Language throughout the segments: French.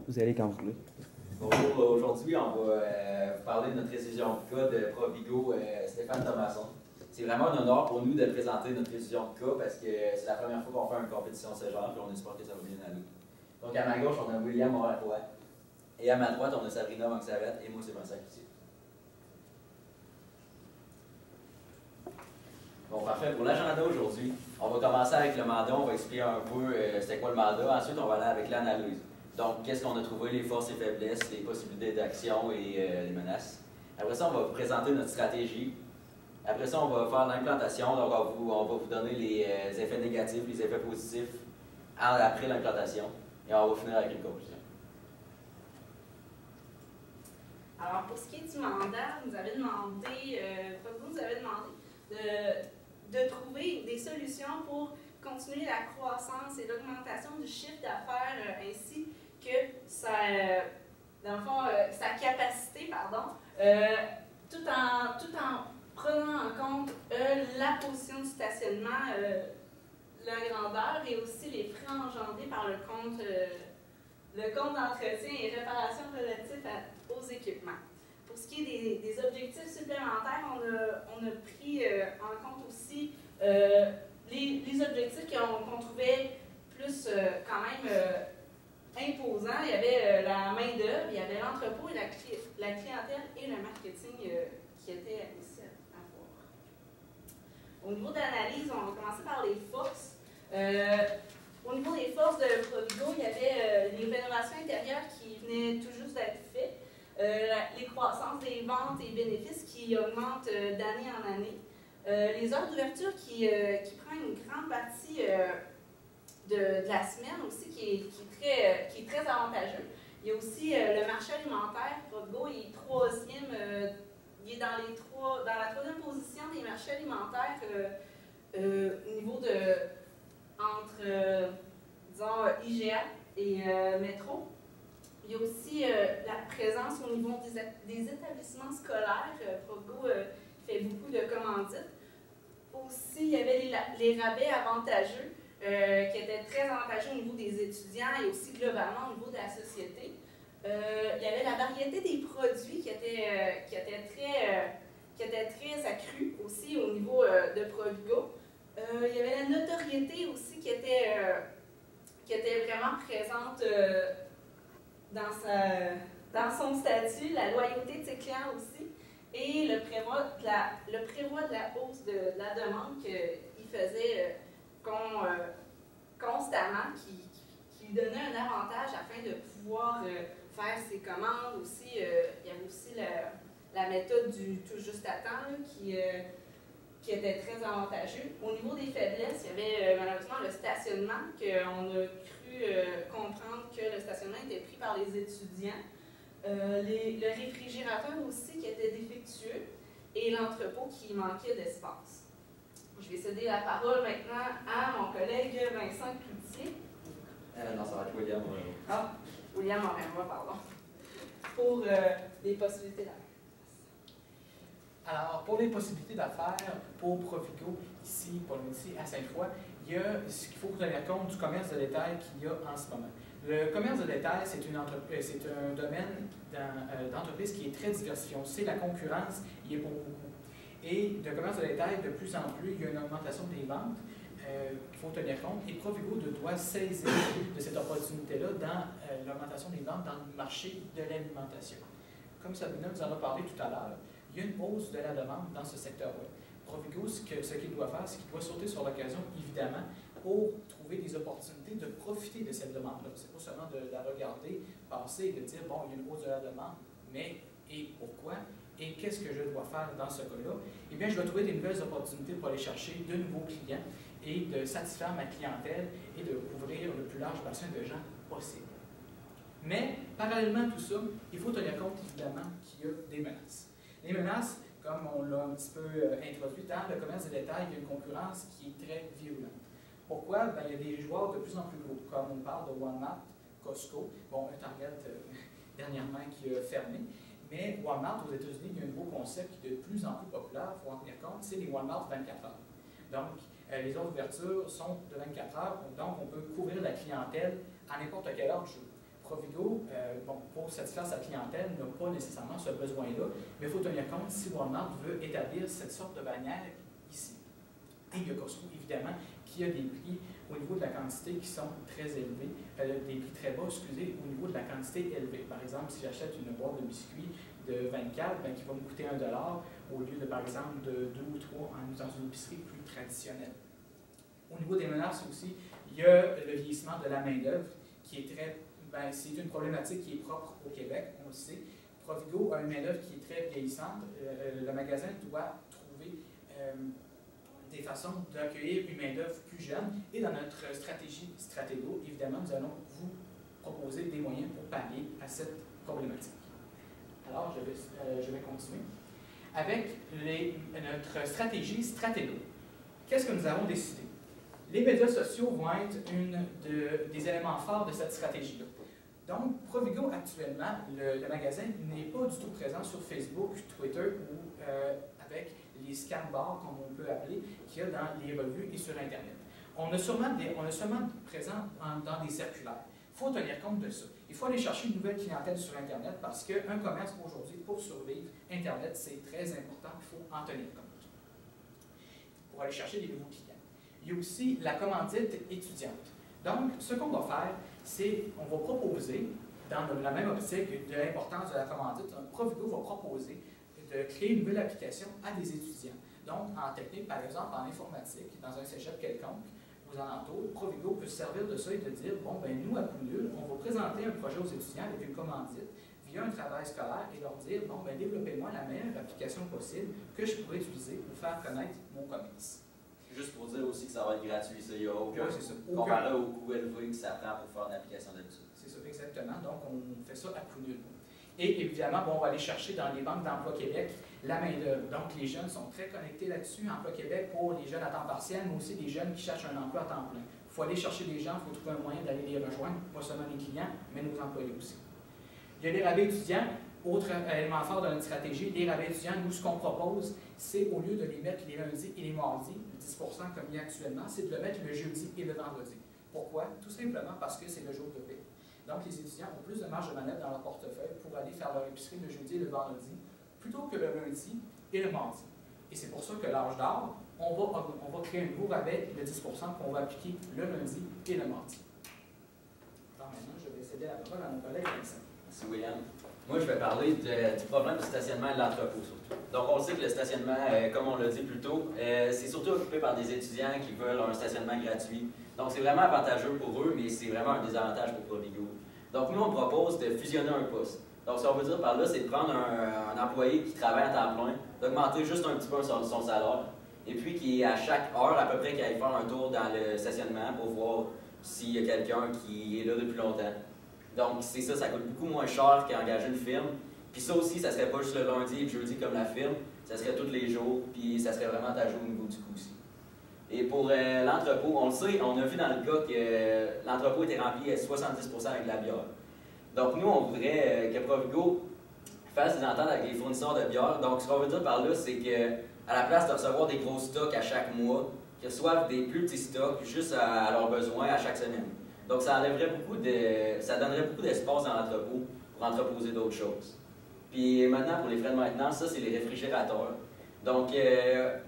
Vous allez quand vous voulez. Bonjour, aujourd'hui on va vous parler de notre révision de cas de Provigo Stéphane Thomasson. C'est vraiment un honneur pour nous de présenter notre révision de cas parce que c'est la première fois qu'on fait une compétition de ce genre et on espère que ça va bien aller. Donc à ma gauche, on a William Morin-Roy et à ma droite, on a Sabrina Manxavet et moi c'est Vincent Cloutier. Bon, parfait. Pour l'agenda aujourd'hui, on va commencer avec le mandat, on va expliquer un peu c'était quoi le mandat. Ensuite, on va aller avec l'analyse. Donc, qu'est-ce qu'on a trouvé, les forces et faiblesses, les possibilités d'action et les menaces. Après ça, on va vous présenter notre stratégie. Après ça, on va faire l'implantation. Donc, on va vous donner les effets négatifs, les effets positifs après l'implantation. Et on va finir avec une conclusion. Alors, pour ce qui est du mandat, vous nous avez demandé de trouver des solutions pour continuer la croissance et l'augmentation du chiffre d'affaires ainsi que dans le fond, sa capacité, tout en prenant en compte la position du stationnement, la grandeur et aussi les frais engendrés par le compte d'entretien et réparation relatifs aux équipements. Pour ce qui est des objectifs supplémentaires, on a pris en compte aussi les objectifs qu'on trouvait plus quand même imposants. Il y avait la main-d'œuvre, il y avait l'entrepôt, et la clientèle et le marketing qui étaient aussi à voir. Au niveau de l'analyse, on va commencer par les forces. Au niveau des forces de Provigo, il y avait les rénovations intérieures qui venaient tout juste d'être faites, les croissances des ventes et bénéfices qui augmentent d'année en année, les heures d'ouverture qui prennent une grande partie de la semaine aussi, qui est très avantageux. Il y a aussi le marché alimentaire. Provigo est troisième, il est dans la troisième position des marchés alimentaires au niveau entre, disons, IGA et Métro. Il y a aussi la présence au niveau des établissements scolaires. Provigo fait beaucoup de commandites. Aussi, il y avait les rabais avantageux qui étaient très avantageux au niveau des étudiants et aussi globalement au niveau de la société. Il y avait la variété des produits qui était très accrue aussi au niveau de Provigo. Il y avait la notoriété aussi qui était vraiment présente dans son statut, la loyauté de ses clients aussi, et le prévoi de la hausse de la demande qu'il faisait constamment, qui lui donnait un avantage afin de pouvoir faire ses commandes aussi. Il y avait aussi la méthode du tout juste à temps là, qui était très avantageux. Au niveau des faiblesses, il y avait malheureusement le stationnement, qu'on a cru comprendre que le stationnement était pris par les étudiants. Le réfrigérateur aussi qui était défectueux et l'entrepôt qui manquait d'espace. Je vais céder la parole maintenant à mon collègue Vincent Cloutier. Non, ça va être William. Ah, William Morin-Roy, pardon. Pour les possibilités d'affaires. Alors, pour les possibilités d'affaires pour Provigo, ici, à Sainte-Foy, il y a ce qu'il faut tenir compte du commerce de détail qu'il y a en ce moment. Le commerce de détail, c'est un domaine d'entreprise qui est très diversifié. On sait la concurrence y est pour beaucoup. Et le commerce de détail, de plus en plus, il y a une augmentation des ventes qu'il faut tenir compte. Et Provigo doit saisir de cette opportunité-là dans l'augmentation des ventes dans le marché de l'alimentation. Comme Sabrina nous en a parlé tout à l'heure, il y a une hausse de la demande dans ce secteur-là. Provigo, ce qu'il doit faire, c'est qu'il doit sauter sur l'occasion, évidemment, pour trouver des opportunités de profiter de cette demande-là. C'est pas seulement de la regarder passer et de dire, bon, il y a une hausse de la demande, mais et pourquoi? Et qu'est-ce que je dois faire dans ce cas-là? Eh bien, je dois trouver des nouvelles opportunités pour aller chercher de nouveaux clients et de satisfaire ma clientèle et de couvrir le plus large bassin de gens possible. Mais, parallèlement à tout ça, il faut tenir compte, évidemment, qu'il y a des menaces. Les menaces, comme on l'a un petit peu introduit, dans le commerce de détail, il y a une concurrence qui est très virulente. Pourquoi? Bien, il y a des joueurs de plus en plus gros, comme on parle de Walmart, Costco, bon, un Target dernièrement qui a fermé, mais Walmart aux États-Unis, il y a un nouveau concept qui est de plus en plus populaire, il faut en tenir compte, c'est les Walmart 24 heures. Donc, les heures d'ouverture sont de 24 heures, donc on peut couvrir la clientèle à n'importe quelle heure du jour. Provigo, pour satisfaire sa clientèle, n'a pas nécessairement ce besoin-là, mais il faut tenir compte si Walmart veut établir cette sorte de bannière ici. Et il y a Costco, évidemment, qui a des prix au niveau de la quantité qui sont très élevés, des prix très bas, excusez, au niveau de la quantité élevée. Par exemple, si j'achète une boîte de biscuits de 24, qui va me coûter $1 au lieu de, par exemple, de 2 ou 3 dans une épicerie plus traditionnelle. Au niveau des menaces aussi, il y a le vieillissement de la main-d'œuvre qui est très. C'est une problématique qui est propre au Québec, on le sait. Provigo a une main-d'œuvre qui est très vieillissante. Le magasin doit trouver des façons d'accueillir une main-d'œuvre plus jeune. Et dans notre stratégie Stratégo, évidemment, nous allons vous proposer des moyens pour pallier à cette problématique. Alors, je vais continuer. Avec notre stratégie Stratégo, qu'est-ce que nous avons décidé? Les médias sociaux vont être des éléments forts de cette stratégie-là. Donc, Provigo, actuellement, le magasin n'est pas du tout présent sur Facebook, Twitter ou avec les scan bars, comme on peut appeler, qu'il y a dans les revues et sur Internet. On est seulement présent dans des circulaires. Il faut tenir compte de ça. Il faut aller chercher une nouvelle clientèle sur Internet parce qu'un commerce aujourd'hui, pour survivre, Internet, c'est très important, il faut en tenir compte pour aller chercher des nouveaux clients. Il y a aussi la commandite étudiante. Donc, ce qu'on va faire, c'est qu'on va proposer, dans la même optique de l'importance de la commandite, Provigo va proposer de créer une nouvelle application à des étudiants. Donc, en technique, par exemple, en informatique, dans un cégep quelconque, aux alentours, Provigo peut se servir de ça et de dire, bon, ben nous, à coup nul, on va présenter un projet aux étudiants avec une commandite via un travail scolaire et leur dire, bon, ben développez-moi la meilleure application possible que je pourrais utiliser pour faire connaître mon commerce. Juste pour dire aussi que ça va être gratuit, ça, il n'y a aucun, comparé au coût élevé que ça prend pour faire une application d'habitude. C'est ça, exactement. Donc, on fait ça à coup nul. Et évidemment, bon, on va aller chercher dans les banques d'emploi Québec la main-d'œuvre. Donc, les jeunes sont très connectés là-dessus. Emploi Québec pour les jeunes à temps partiel, mais aussi des jeunes qui cherchent un emploi à temps plein. Il faut aller chercher des gens, il faut trouver un moyen d'aller les rejoindre, pas seulement les clients, mais nos employés aussi. Il y a les rabais étudiants. Autre élément fort de notre stratégie, les rabais étudiants, nous, ce qu'on propose, c'est au lieu de les mettre les lundis et les mardis, 10 comme il y a actuellement, c'est de le mettre le jeudi et le vendredi. Pourquoi? Tout simplement parce que c'est le jour de paie. Donc, les étudiants ont plus de marge de manœuvre dans leur portefeuille pour aller faire leur épicerie le jeudi et le vendredi, plutôt que le lundi et le mardi. Et c'est pour ça que l'âge d'or, on va créer un nouveau rabais de 10 qu'on va appliquer le lundi et le mardi. Alors maintenant, je vais céder la parole à mon collègue Vincent. Merci, William. Moi, je vais parler du problème du stationnement et de l'entrepôt, surtout. Donc, on sait que le stationnement, comme on l'a dit plus tôt, c'est surtout occupé par des étudiants qui veulent un stationnement gratuit. Donc, c'est vraiment avantageux pour eux, mais c'est vraiment un désavantage pour Provigo. Donc, nous, on propose de fusionner un poste. Donc, ce qu'on veut dire par là, c'est de prendre un employé qui travaille à temps plein, d'augmenter juste un petit peu son salaire, et puis qui, à chaque heure, à peu près, qu'il aille faire un tour dans le stationnement pour voir s'il y a quelqu'un qui est là depuis longtemps. Donc, c'est ça, ça coûte beaucoup moins cher qu'engager une firme. Puis ça aussi, ça serait pas juste le lundi et le jeudi comme la firme, ça serait tous les jours, puis ça serait vraiment avantageux au niveau du coût aussi. Et pour l'entrepôt, on le sait, on a vu dans le cas que l'entrepôt était rempli à 70% avec de la bière. Donc nous, on voudrait que Provigo fasse des ententes avec les fournisseurs de bière. Donc ce qu'on veut dire par là, c'est qu'à la place de recevoir des gros stocks à chaque mois, qu'ils reçoivent des plus petits stocks juste à leurs besoins à chaque semaine. Donc ça donnerait beaucoup d'espace dans l'entrepôt pour entreposer d'autres choses. Puis maintenant, pour les frais de maintenance, ça c'est les réfrigérateurs. Donc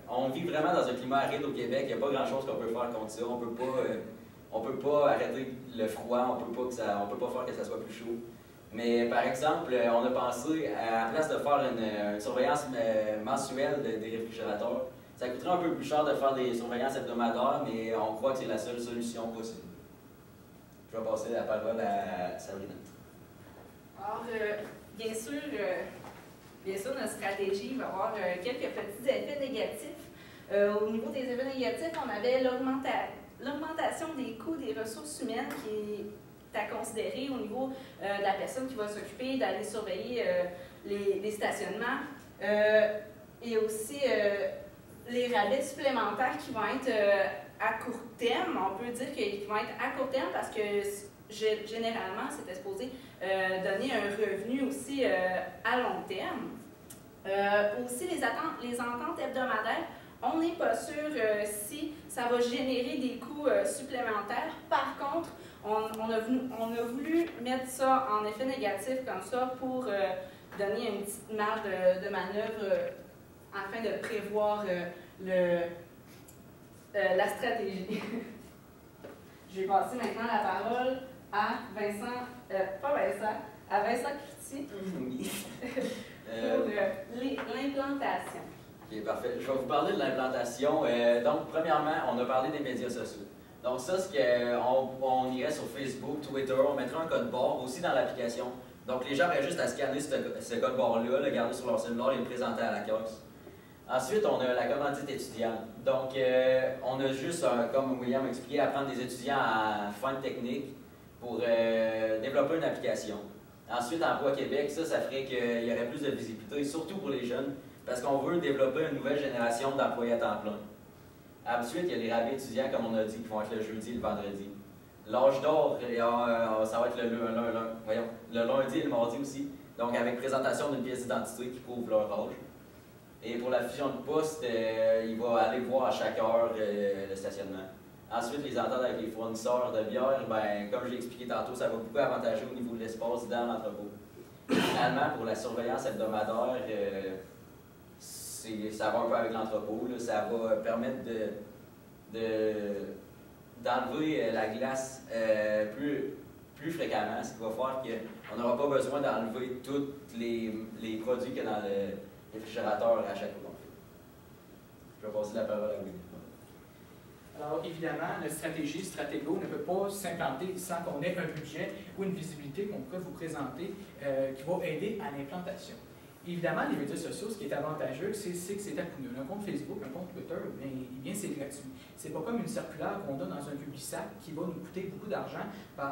on vit vraiment dans un climat aride au Québec, il n'y a pas grand-chose qu'on peut faire contre ça. On peut pas arrêter le froid, on peut pas faire que ça soit plus chaud. Mais par exemple, on a pensé, à la place de faire une surveillance mensuelle des réfrigérateurs, ça coûterait un peu plus cher de faire des surveillances hebdomadaires, mais on croit que c'est la seule solution possible. Je vais passer la parole à Sabrina. Alors, bien sûr, notre stratégie va avoir quelques petits effets négatifs. Au niveau des effets négatifs, on avait l'augmentation des coûts des ressources humaines qui est à considérer au niveau de la personne qui va s'occuper d'aller surveiller les stationnements. Et aussi les rabais supplémentaires qui vont être à court terme. On peut dire qu'ils vont être à court terme parce que généralement, c'était supposé donner un revenu aussi à long terme. Aussi, les ententes hebdomadaires, on n'est pas sûr si ça va générer des coûts supplémentaires. Par contre, on a voulu mettre ça en effet négatif comme ça pour donner une petite marge de manœuvre afin de prévoir la stratégie. Je vais passer maintenant la parole à Vincent Cloutier pour l'implantation. Ok, parfait. Je vais vous parler de l'implantation. Donc, premièrement, on a parlé des médias sociaux. Donc ça, c'est qu'on irait sur Facebook, Twitter, on mettrait un code barre aussi dans l'application. Donc les gens auraient juste à scanner ce code barre-là, le garder sur leur cellulaire et le présenter à la caisse. Ensuite, on a la commandite étudiante. Donc, on a juste, comme William expliquait, à prendre des étudiants à fin de technique pour développer une application. Ensuite, Emploi Québec, ça ferait qu'il y aurait plus de visibilité, surtout pour les jeunes, parce qu'on veut développer une nouvelle génération d'employés à temps plein. Ensuite, il y a les rabais étudiants, comme on a dit, qui vont être le jeudi et le vendredi. L'âge d'or, ça va être le lundi et le mardi aussi. Donc, avec présentation d'une pièce d'identité qui prouve leur âge. Et pour la fusion de poste, il va aller voir à chaque heure le stationnement. Ensuite, les ententes avec les fournisseurs de bière, ben, comme j'ai expliqué tantôt, ça va beaucoup avantager au niveau de l'espace dans l'entrepôt. Finalement, pour la surveillance hebdomadaire, ça va un peu avec l'entrepôt. Ça va permettre d'enlever la glace plus fréquemment, ce qui va faire qu'on n'aura pas besoin d'enlever tous les produits qu'il y a dans le réfrigérateur à chaque fois qu'on fait. Je vais passer la parole à Willy. Alors, évidemment, notre stratégie Stratego ne peut pas s'implanter sans qu'on ait un budget ou une visibilité qu'on pourrait vous présenter qui va aider à l'implantation. Évidemment, les médias sociaux, ce qui est avantageux, c'est que c'est à coût nul. Un compte Facebook, un compte Twitter, bien c'est gratuit. C'est pas comme une circulaire qu'on donne dans un Publisac qui va nous coûter beaucoup d'argent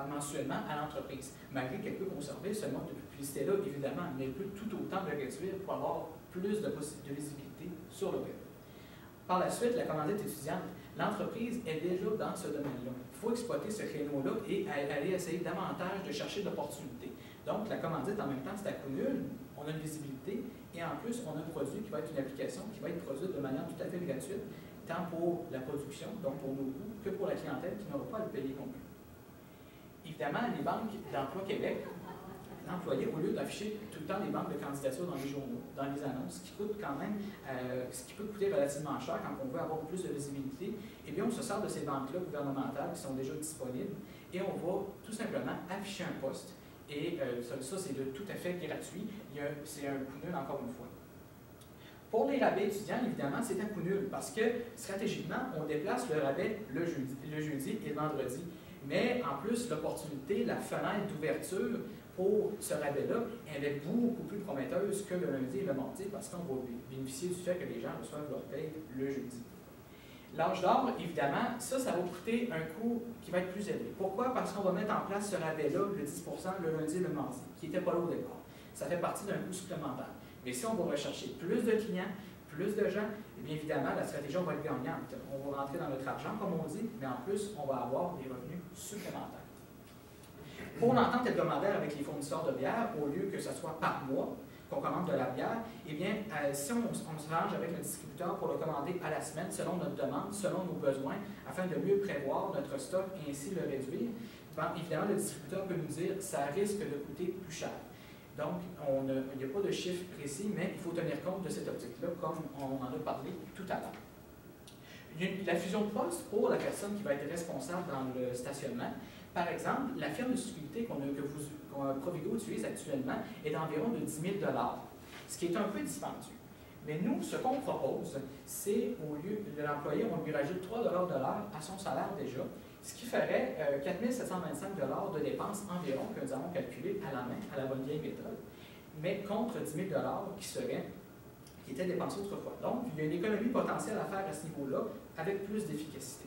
mensuellement à l'entreprise. Malgré qu'elle peut conserver ce mode de publicité-là, évidemment, mais elle peut tout autant le réduire pour avoir plus de visibilité sur le web. Par la suite, la commandite étudiante. L'entreprise est déjà dans ce domaine-là. Il faut exploiter ce créneau-là et aller essayer davantage de chercher d'opportunités. Donc, la commandite, en même temps, c'est à coût nul. On a une visibilité et en plus, on a un produit qui va être une application qui va être produite de manière tout à fait gratuite, tant pour la production, donc pour nos coûts, que pour la clientèle qui n'aura pas à le payer non plus. Évidemment, les banques d'Emploi Québec, l'employé, au lieu d'afficher tout le temps les banques de candidature dans les journaux, dans les annonces, ce qui coûte quand même, ce qui peut coûter relativement cher quand on veut avoir plus de visibilité, eh bien, on se sert de ces banques-là gouvernementales qui sont déjà disponibles et on va tout simplement afficher un poste. Et ça c'est tout à fait gratuit. C'est un coût nul encore une fois. Pour les rabais étudiants, évidemment, c'est un coût nul parce que stratégiquement, on déplace le rabais le jeudi et le vendredi. Mais en plus, l'opportunité, la fenêtre d'ouverture pour ce rabais-là, elle est beaucoup plus prometteuse que le lundi et le mardi parce qu'on va bénéficier du fait que les gens reçoivent leur paye le jeudi. L'âge d'or, évidemment, ça va coûter un coût qui va être plus élevé. Pourquoi? Parce qu'on va mettre en place ce rabais-là, le 10 le lundi et le mardi, qui n'était pas là au départ. Ça fait partie d'un coût supplémentaire. Mais si on va rechercher plus de clients, plus de gens, eh bien évidemment, la stratégie va être gagnante. On va rentrer dans notre argent, comme on dit, mais en plus, on va avoir des revenus supplémentaires. Pour l'entente hebdomadaire avec les fournisseurs de bière, au lieu que ce soit par mois, qu'on commande de la bière, eh bien, si on s'arrange avec le distributeur pour le commander à la semaine, selon notre demande, selon nos besoins, afin de mieux prévoir notre stock et ainsi le réduire, bien, évidemment, le distributeur peut nous dire que ça risque de coûter plus cher. Donc, il n'y a pas de chiffre précis, mais il faut tenir compte de cette optique-là, comme on en a parlé tout à l'heure. La fusion de poste pour la personne qui va être responsable dans le stationnement. Par exemple, la firme de sécurité que Provigo utilise actuellement est d'environ de 10 000 $, ce qui est un peu dispendieux. Mais nous, ce qu'on propose, c'est au lieu de l'employé, on lui rajoute 3 $ de l'heure à son salaire déjà, ce qui ferait 4 725 $ de dépenses environ que nous avons calculé à la main, à la bonne vieille méthode, mais contre 10 000 $ qui étaient dépensés autrefois. Donc, il y a une économie potentielle à faire à ce niveau-là avec plus d'efficacité.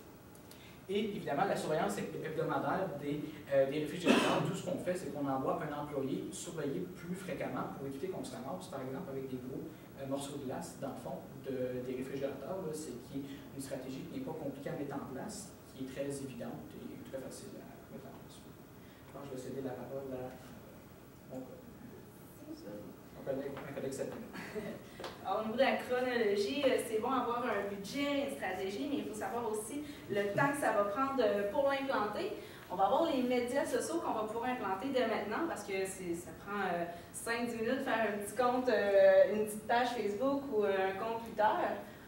Et évidemment, la surveillance hebdomadaire des réfrigérateurs, tout ce qu'on fait, c'est qu'on envoie un employé surveiller plus fréquemment pour éviter qu'on se ramasse, par exemple, avec des gros morceaux de glace dans le fond des réfrigérateurs. C'est une stratégie qui n'est pas compliquée à mettre en place, qui est très évidente et très facile à mettre en place. Je pense que je vais céder la parole à mon collègue Sabine. Au niveau de la chronologie, c'est bon avoir un budget, une stratégie, mais il faut savoir aussi le temps que ça va prendre pour l'implanter. On va avoir les médias sociaux qu'on va pouvoir implanter dès maintenant parce que ça prend 5-10 minutes de faire un petit compte, une petite page Facebook ou un compte Twitter.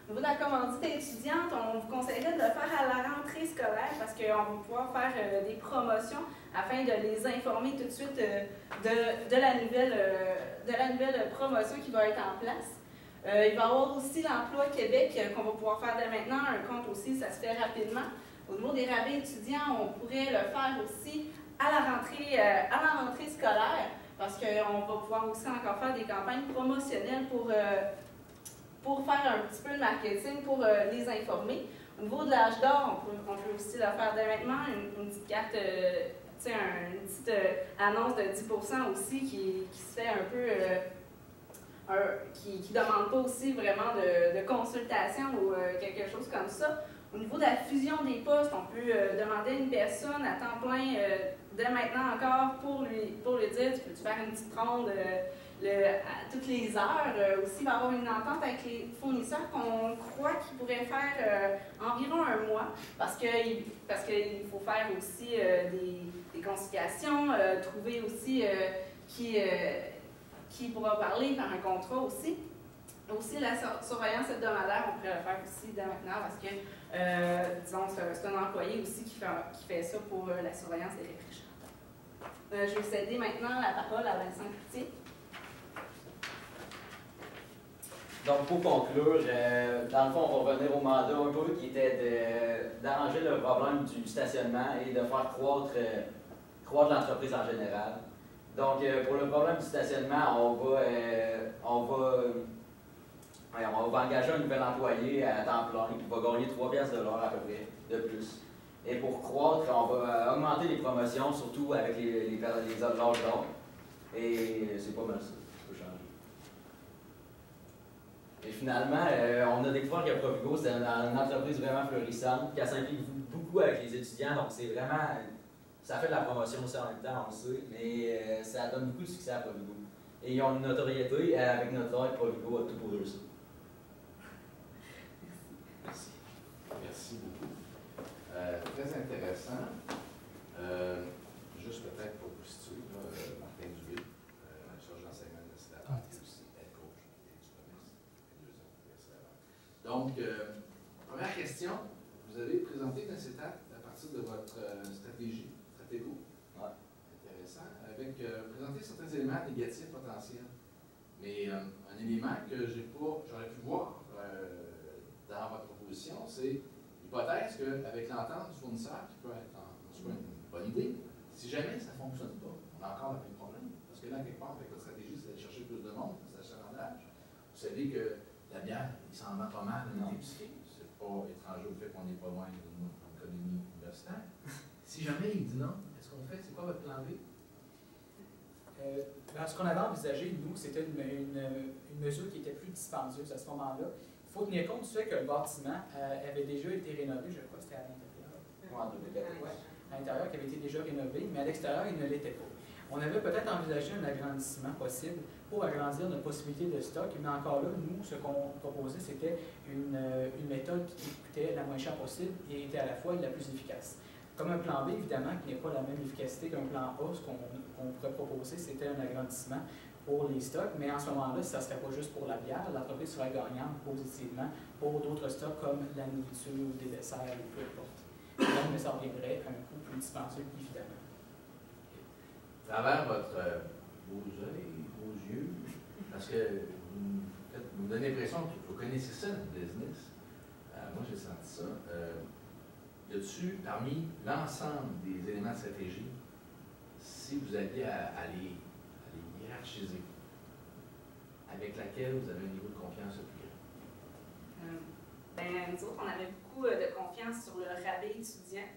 Au niveau de la commandite étudiante, on vous conseillerait de le faire à la rentrée scolaire parce qu'on va pouvoir faire des promotions afin de les informer tout de suite de la nouvelle promotion qui va être en place. Il va y avoir aussi l'Emploi Québec qu'on va pouvoir faire dès maintenant. Un compte aussi, ça se fait rapidement. Au niveau des rabais étudiants, on pourrait le faire aussi à la rentrée scolaire parce qu'on va pouvoir aussi encore faire des campagnes promotionnelles pour faire un petit peu de marketing, pour les informer. Au niveau de l'âge d'or, on peut aussi le faire dès maintenant, une petite carte, une petite annonce de 10% aussi qui se fait un peu, qui ne demande pas aussi vraiment de consultation ou quelque chose comme ça. Au niveau de la fusion des postes, on peut demander à une personne à temps plein dès maintenant encore pour lui dire, tu peux-tu faire une petite ronde à toutes les heures. Aussi, il va y avoir une entente avec les fournisseurs qu'on croit qu'ils pourraient faire environ un mois parce qu'il faut faire aussi des conciliations, trouver aussi qui pourra parler, faire un contrat aussi. Aussi, la surveillance hebdomadaire, on pourrait le faire aussi dès maintenant parce que, disons, c'est un employé aussi qui fait ça pour la surveillance des réfrigérateurs. Je vais céder maintenant la parole à Vincent Cloutier. Donc, pour conclure, dans le fond, on va revenir au mandat un peu qui était d'arranger le problème du stationnement et de faire croître l'entreprise en général. Donc, pour le problème du stationnement, on va engager un nouvel employé à temps plein qui va gagner 3 piastres de l'heure à peu près, de plus. Et pour croître, on va augmenter les promotions, surtout avec les âges d'or. Et c'est pas mal ça. Et finalement, on a découvert que Provigo, c'est une entreprise vraiment florissante, qui s'implique beaucoup avec les étudiants, donc c'est vraiment, ça fait de la promotion aussi en même temps, on le sait, mais ça donne beaucoup de succès à Provigo. Et ils ont une notoriété, avec notre aide, Provigo a tout pour eux ça. Merci. Merci beaucoup. Très intéressant. Juste peut-être pour vous situer, Martin Dubé, chargé d'enseignement universitaire, qui est aussi head coach du commerce, et 2 ans universitaire. Donc, première question, vous avez présenté dans cette étape à partir de votre stratégie, Stratégo. Ouais. Intéressant. Avec présenter certains éléments négatifs potentiels. Mais un élément que j'aurais pu voir dans votre proposition, c'est l'hypothèse qu'avec l'entente du fournisseur, qui peut être en soi une bonne idée, si jamais ça ne fonctionne pas, on a encore le même problème. Parce que là, quelque part, avec votre stratégie, c'est d'aller chercher plus de monde, c'est l'achalandage. Vous savez que la bière, il s'en vend pas mal dans les épiceries. C'est pas étranger au fait qu'on n'est pas loin d'une économie universitaire. Si jamais il dit non, est-ce qu'on fait, c'est quoi votre plan B? Ce qu'on avait envisagé, nous, c'était une mesure qui était plus dispendieuse à ce moment-là. Il faut tenir compte du fait que le bâtiment avait déjà été rénové, je crois que c'était à l'intérieur. Ouais, À l'intérieur, qui avait été déjà rénové, mais à l'extérieur, il ne l'était pas. On avait peut-être envisagé un agrandissement possible pour agrandir notre possibilité de stock, mais encore là, nous, ce qu'on proposait, c'était une méthode qui coûtait la moins chère possible et était à la fois la plus efficace. Comme un plan B, évidemment, qui n'est pas la même efficacité qu'un plan A, ce qu'on pourrait proposer, c'était un agrandissement pour les stocks, mais en ce moment-là, ça ne serait pas juste pour la bière, l'entreprise serait gagnante positivement pour d'autres stocks comme la nourriture, des desserts, ou peu importe. Donc, mais ça reviendrait à un coût plus dispendieux, évidemment. À travers vos yeux, parce que vous me donnez l'impression que vous connaissez ça, le business. Moi, j'ai senti ça. Y a-t-il, parmi l'ensemble des éléments de stratégie, si vous aviez à les hiérarchiser, avec laquelle vous avez un niveau de confiance le plus grand? Nous autres, on avait beaucoup de confiance sur le rabais étudiant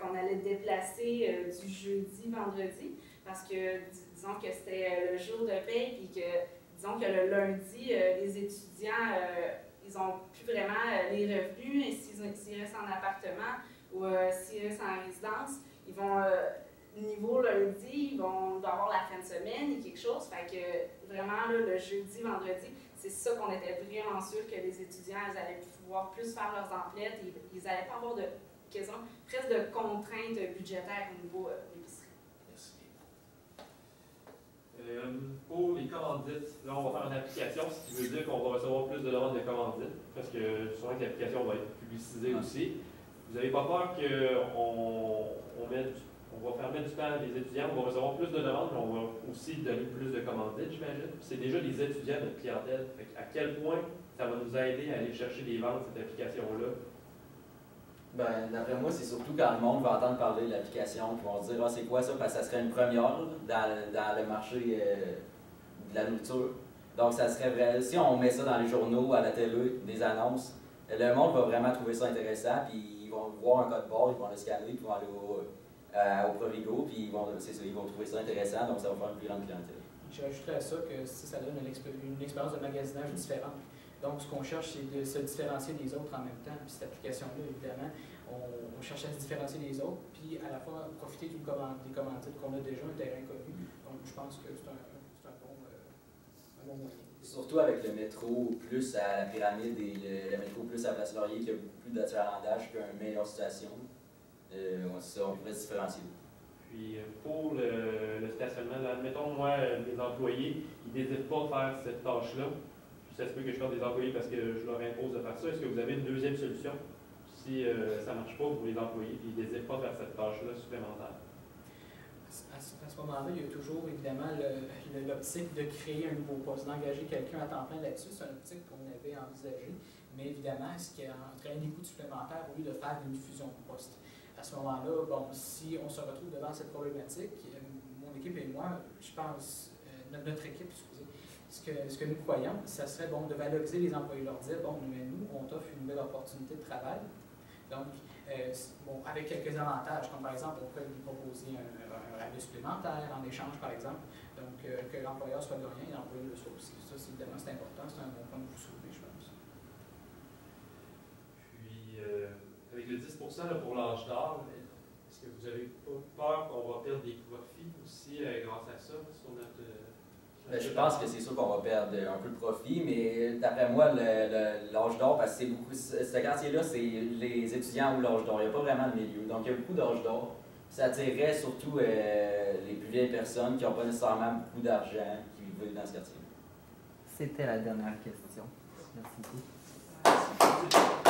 qu'on allait déplacer du jeudi, vendredi, parce que disons que c'était le jour de paie, puis que disons que le lundi, les étudiants ils n'ont plus vraiment les revenus, et s'ils restent en appartement ou s'ils restent en résidence, ils vont, niveau lundi, ils vont avoir la fin de semaine et quelque chose. Fait que vraiment, là, le jeudi, vendredi, c'est ça qu'on était vraiment sûr que les étudiants ils allaient pouvoir plus faire leurs emplettes, ils n'allaient pas avoir de presque de contraintes budgétaires au niveau épicerie. Merci. Pour les commandites, là, on va faire une application, ce qui veut dire qu'on va recevoir plus de demandes de commandites, parce que sûrement que l'application va être publicisée aussi. Vous n'avez pas peur qu'on va faire mettre du temps à les étudiants, on va recevoir plus de demandes, mais on va aussi donner plus de commandites, j'imagine. C'est déjà les étudiants, notre clientèle. À quel point ça va nous aider à aller chercher des ventes, cette application-là? Ben, d'après moi, c'est surtout quand le monde va entendre parler de l'application, qu'ils vont se dire ah, c'est quoi ça, parce que ça serait une première dans le marché de la nourriture. Donc, ça serait vrai. Si on met ça dans les journaux, à la télé, des annonces, le monde va vraiment trouver ça intéressant, puis ils vont voir un code barre, ils vont le scanner, puis ils vont aller au Provigo, puis ils vont trouver ça intéressant, donc ça va faire une plus grande clientèle. J'ajouterais à ça que ça donne une expérience de magasinage différente. Donc, ce qu'on cherche, c'est de se différencier des autres en même temps. Puis cette application-là, évidemment, on cherche à se différencier des autres, puis à la fois profiter des commandites qu'on a déjà, un terrain connu. Donc, je pense que c'est un bon moyen. Surtout avec le métro plus à la pyramide et le métro plus à Place Laurier, qui a beaucoup plus d'achalandage qu'une meilleure situation. On pourrait se différencier. Puis pour le stationnement, là, admettons, moi, les employés, ils ne désirent pas faire cette tâche-là. Ça se peut que je fasse des employés parce que je leur impose de faire ça. Est-ce que vous avez une deuxième solution si ça ne marche pas pour les employés et ils ne désirent pas faire cette tâche-là supplémentaire? À ce moment-là, il y a toujours évidemment l'optique de créer un nouveau poste, d'engager quelqu'un à temps plein là-dessus. C'est une optique qu'on avait envisagée, mais évidemment, ce qui entraîne des coûts supplémentaires au lieu de faire une fusion de poste. À ce moment-là, bon, si on se retrouve devant cette problématique, mon équipe et moi, je pense, notre équipe, excusez, ce que nous croyons, ça serait bon de valoriser les employés, leur dire, bon, nous, on t'offre une nouvelle opportunité de travail. Donc, bon, avec quelques avantages, comme par exemple, on peut lui proposer un rabais supplémentaire en échange, par exemple, donc que l'employeur soit gagnant et l'employé le soit aussi. Ça, évidemment, c'est important, c'est un bon point de vous soulever, je pense. Puis, avec le 10 là, pour l'âge d'or, est-ce que vous n'avez pas peur qu'on va perdre des profits aussi grâce à ça sur notre... Je pense que c'est sûr qu'on va perdre un peu de profit, mais d'après moi, l'âge d'or, parce que c'est beaucoup, ce quartier-là, c'est les étudiants ou l'âge d'or. Il n'y a pas vraiment de milieu. Donc, il y a beaucoup d'âge d'or. Ça attirerait surtout les plus vieilles personnes qui n'ont pas nécessairement beaucoup d'argent, qui vivent dans ce quartier. C'était la dernière question. Merci beaucoup. Merci.